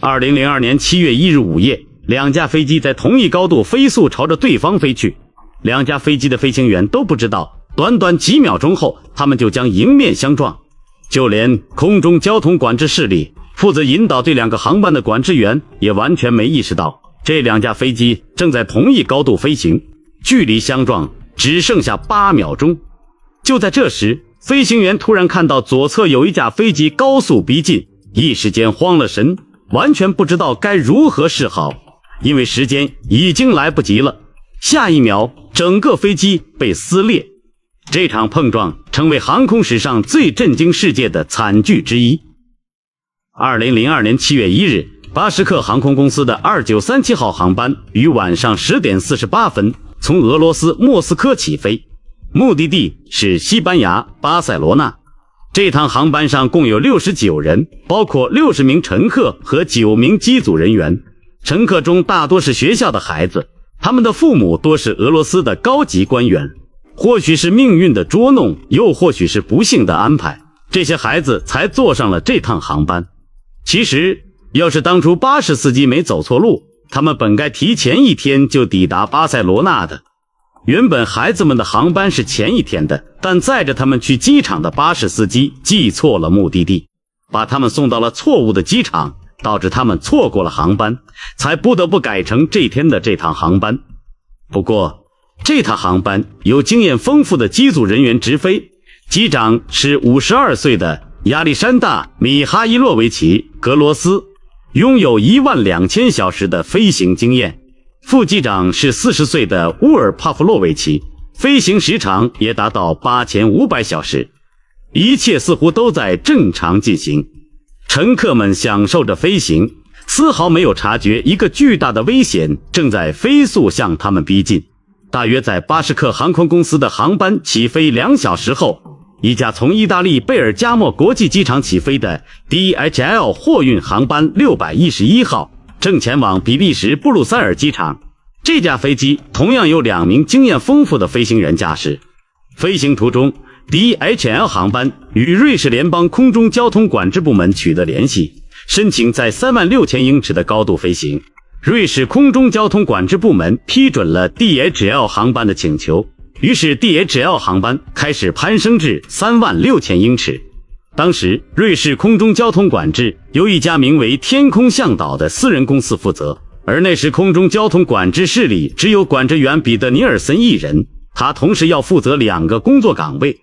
2002年7月1日午夜，两架飞机在同一高度飞速朝着对方飞去，两架飞机的飞行员都不知道，短短几秒钟后，他们就将迎面相撞。就连空中交通管制室里负责引导这两个航班的管制员也完全没意识到，这两架飞机正在同一高度飞行，距离相撞只剩下8秒钟。就在这时，飞行员突然看到左侧有一架飞机高速逼近，一时间慌了神，完全不知道该如何是好，因为时间已经来不及了。下一秒，整个飞机被撕裂。这场碰撞成为航空史上最震惊世界的惨剧之一。2002年7月1日，巴什克航空公司的2937号航班于晚上10点48分从俄罗斯莫斯科起飞，目的地是西班牙巴塞罗那。这趟航班上共有69人，包括60名乘客和9名机组人员。乘客中大多是学校的孩子，他们的父母多是俄罗斯的高级官员。或许是命运的捉弄，又或许是不幸的安排，这些孩子才坐上了这趟航班。其实，要是当初巴士司机没走错路，他们本该提前1天就抵达巴塞罗那的。原本孩子们的航班是前1天的，但载着他们去机场的巴士司机记错了目的地，把他们送到了错误的机场，导致他们错过了航班，才不得不改成这天的这趟航班。不过，这趟航班由经验丰富的机组人员直飞，机长是52岁的亚历山大·米哈伊洛维奇·格罗斯，拥有12000小时的飞行经验。副机长是40岁的乌尔帕夫洛维奇，飞行时长也达到8500小时。一切似乎都在正常进行，乘客们享受着飞行，丝毫没有察觉一个巨大的危险正在飞速向他们逼近。大约在巴什克航空公司的航班起飞2小时后，一架从意大利贝尔加莫国际机场起飞的 DHL 货运航班611号正前往比利时布鲁塞尔机场。这架飞机同样有2名经验丰富的飞行员驾驶。飞行途中， DHL 航班与瑞士联邦空中交通管制部门取得联系，申请在36000英尺的高度飞行。瑞士空中交通管制部门批准了 DHL 航班的请求，于是 DHL 航班开始攀升至36000英尺。当时，瑞士空中交通管制由一家名为天空向导的私人公司负责，而那时空中交通管制室里只有管制员彼得·尼尔森一人，他同时要负责2个工作岗位。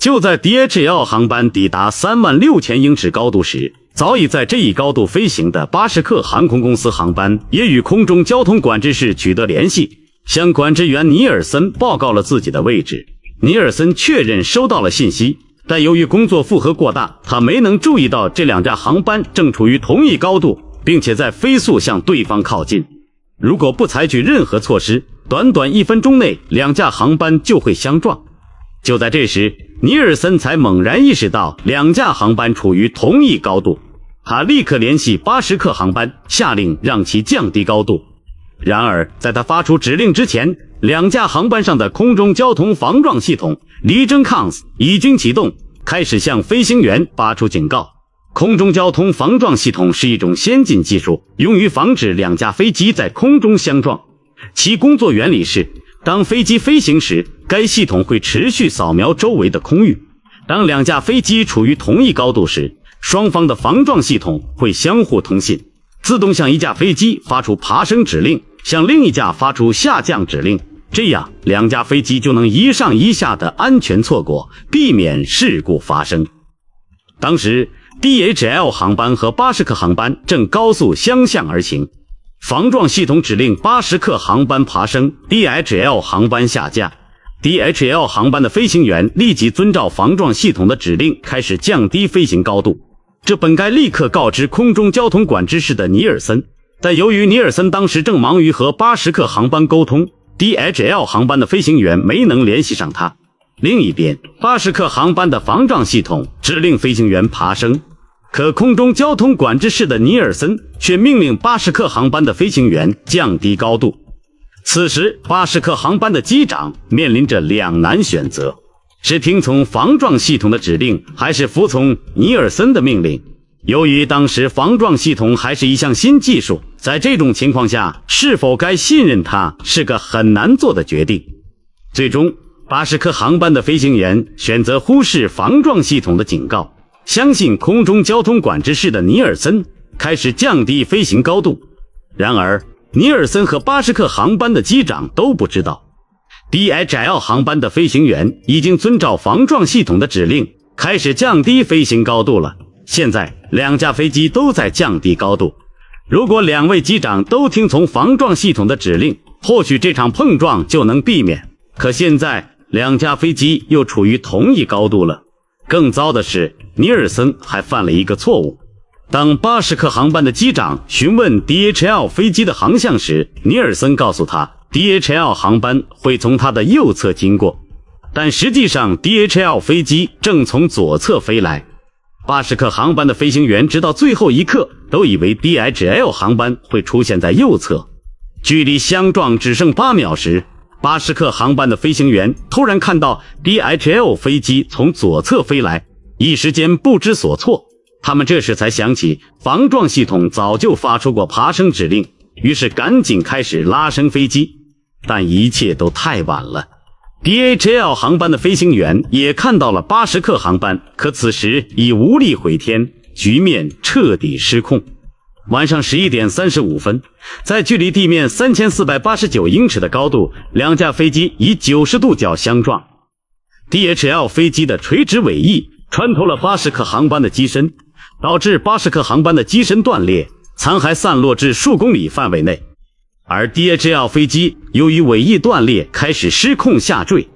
就在 DHL 航班抵达36000英尺高度时，早已在这一高度飞行的巴什克航空公司航班也与空中交通管制室取得联系，向管制员尼尔森报告了自己的位置。尼尔森确认收到了信息，但由于工作负荷过大，他没能注意到这2架航班正处于同一高度，并且在飞速向对方靠近。如果不采取任何措施，短短1分钟内2架航班就会相撞。就在这时，尼尔森才猛然意识到2架航班处于同一高度，他立刻联系巴什克航班，下令让其降低高度。然而，在他发出指令之前，2架航班上的空中交通防撞系统 Legion Cons 已经启动，开始向飞行员发出警告。空中交通防撞系统是一种先进技术，用于防止2架飞机在空中相撞。其工作原理是，当飞机飞行时，该系统会持续扫描周围的空域。当2架飞机处于同一高度时，双方的防撞系统会相互通信，自动向一架飞机发出爬升指令，向另一架发出下降指令，这样2架飞机就能一上一下的安全错过，避免事故发生。当时 DHL 航班和巴什克航班正高速相向而行，防撞系统指令巴什克航班爬升， DHL 航班下降。DHL 航班的飞行员立即遵照防撞系统的指令开始降低飞行高度，这本该立刻告知空中交通管制室的尼尔森，但由于尼尔森当时正忙于和巴什克航班沟通， DHL 航班的飞行员没能联系上他。另一边，巴什克航班的防撞系统指令飞行员爬升，可空中交通管制室的尼尔森却命令巴什克航班的飞行员降低高度。此时，巴什克航班的机长面临着两难选择，是听从防撞系统的指令，还是服从尼尔森的命令。由于当时防撞系统还是一项新技术，在这种情况下，是否该信任它是个很难做的决定。最终，巴什克航班的飞行员选择忽视防撞系统的警告，相信空中交通管制室的尼尔森，开始降低飞行高度。然而，尼尔森和巴什克航班的机长都不知道， DHL 航班的飞行员已经遵照防撞系统的指令，开始降低飞行高度了。现在两架飞机都在降低高度，如果两位机长都听从防撞系统的指令，或许这场碰撞就能避免。可现在两架飞机又处于同一高度了。更糟的是，尼尔森还犯了一个错误。当巴什克航班的机长询问 DHL 飞机的航向时，尼尔森告诉他 DHL 航班会从他的右侧经过，但实际上 DHL 飞机正从左侧飞来。巴什克航班的飞行员直到最后一刻都以为 DHL 航班会出现在右侧。距离相撞只剩8秒时，巴什克航班的飞行员突然看到 DHL 飞机从左侧飞来，一时间不知所措。他们这时才想起防撞系统早就发出过爬升指令，于是赶紧开始拉升飞机，但一切都太晚了。DHL 航班的飞行员也看到了巴什克航班，可此时已无力回天，局面彻底失控。晚上11点35分，在距离地面3489英尺的高度，两架飞机以90度角相撞。DHL 飞机的垂直尾翼穿透了巴什克航班的机身，导致巴什克航班的机身断裂，残骸散落至数公里范围内。而 DHL 飞机由于尾翼断裂开始失控下坠，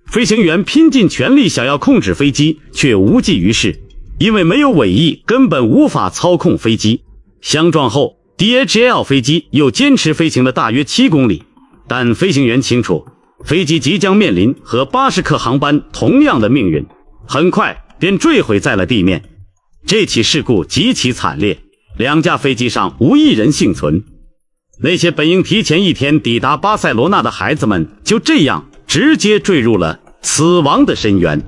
飞行员拼尽全力想要控制飞机，却无济于事，因为没有尾翼根本无法操控飞机。相撞后， DHL 飞机又坚持飞行了大约7公里，但飞行员清楚飞机即将面临和巴什克航班同样的命运，很快便坠毁在了地面。这起事故极其惨烈，两架飞机上无一人幸存。那些本应提前1天抵达巴塞罗那的孩子们就这样直接坠入了死亡的深渊。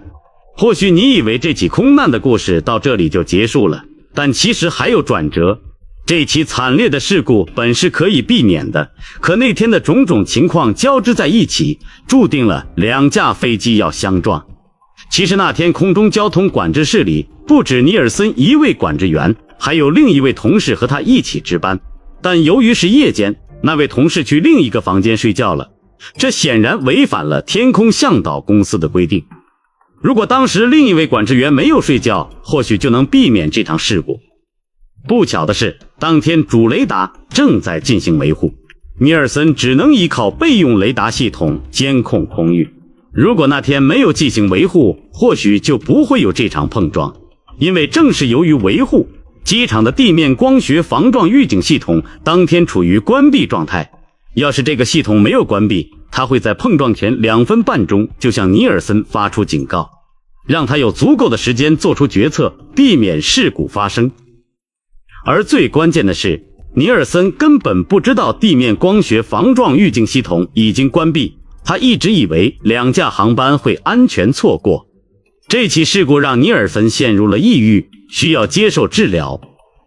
或许你以为这起空难的故事到这里就结束了，但其实还有转折。这起惨烈的事故本是可以避免的，可那天的种种情况交织在一起，注定了两架飞机要相撞。其实那天空中交通管制室里不止尼尔森一位管制员，还有另一位同事和他一起值班，但由于是夜间，那位同事去另一个房间睡觉了，这显然违反了天空向导公司的规定。如果当时另一位管制员没有睡觉，或许就能避免这场事故。不巧的是，当天主雷达正在进行维护，尼尔森只能依靠备用雷达系统监控空域。如果那天没有进行维护，或许就不会有这场碰撞，因为正是由于维护，机场的地面光学防撞预警系统当天处于关闭状态。要是这个系统没有关闭，它会在碰撞前2分半钟就向尼尔森发出警告，让他有足够的时间做出决策，避免事故发生。而最关键的是，尼尔森根本不知道地面光学防撞预警系统已经关闭，他一直以为两架航班会安全错过。这起事故让尼尔森陷入了抑郁，需要接受治疗。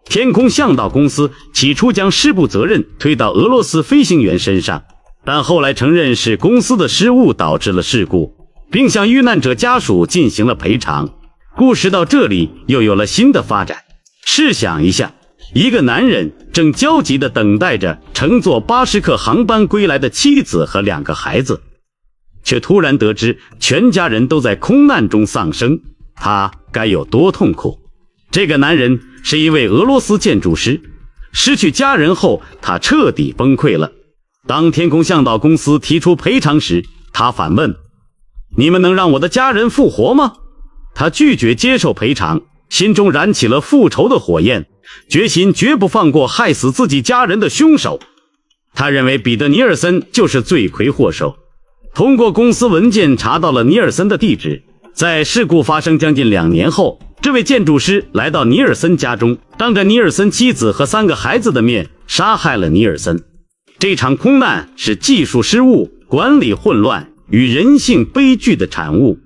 天空向导公司起初将事故责任推到俄罗斯飞行员身上，但后来承认是公司的失误导致了事故，并向遇难者家属进行了赔偿。故事到这里又有了新的发展。试想一下，一个男人正焦急地等待着乘坐巴什克航班归来的妻子和2个孩子，却突然得知全家人都在空难中丧生，他该有多痛苦。这个男人是一位俄罗斯建筑师，失去家人后他彻底崩溃了。当天空向导公司提出赔偿时，他反问：你们能让我的家人复活吗？他拒绝接受赔偿，心中燃起了复仇的火焰，决心绝不放过害死自己家人的凶手。他认为彼得·尼尔森就是罪魁祸首。通过公司文件查到了尼尔森的地址，在事故发生将近2年后，这位建筑师来到尼尔森家中，当着尼尔森妻子和3个孩子的面杀害了尼尔森。这场空难是技术失误、管理混乱与人性悲剧的产物。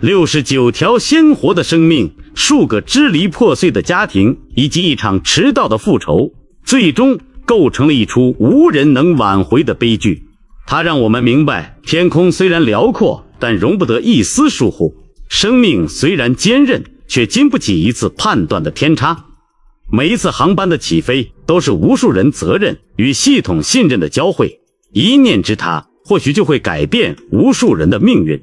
69条鲜活的生命，数个支离破碎的家庭，以及一场迟到的复仇，最终构成了一出无人能挽回的悲剧。它让我们明白，天空虽然辽阔，但容不得一丝疏忽；生命虽然坚韧，却经不起一次判断的偏差。每一次航班的起飞，都是无数人责任与系统信任的交汇，一念之差，或许就会改变无数人的命运。